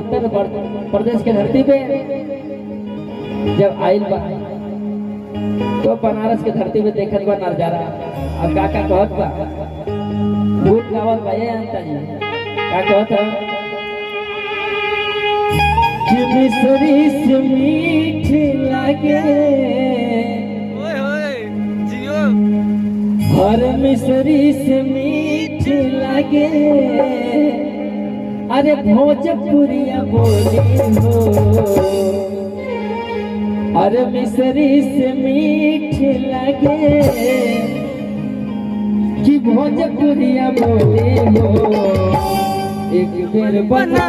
उत्तर प्रदेश के धरती पे जब आइल बा तो बनारस के धरती पे देखत बा नजारा। अब काका कहत बा भूत गावल बा ये अंता जी का कहत कि मिसरी से मीठ लागे जियो हर मिसरी से मीठ लागे अरे भोजपुरिया बोली हो अरे मिसरी से मीठ लगे कि भोजपुरिया बोली हो एक बेर बना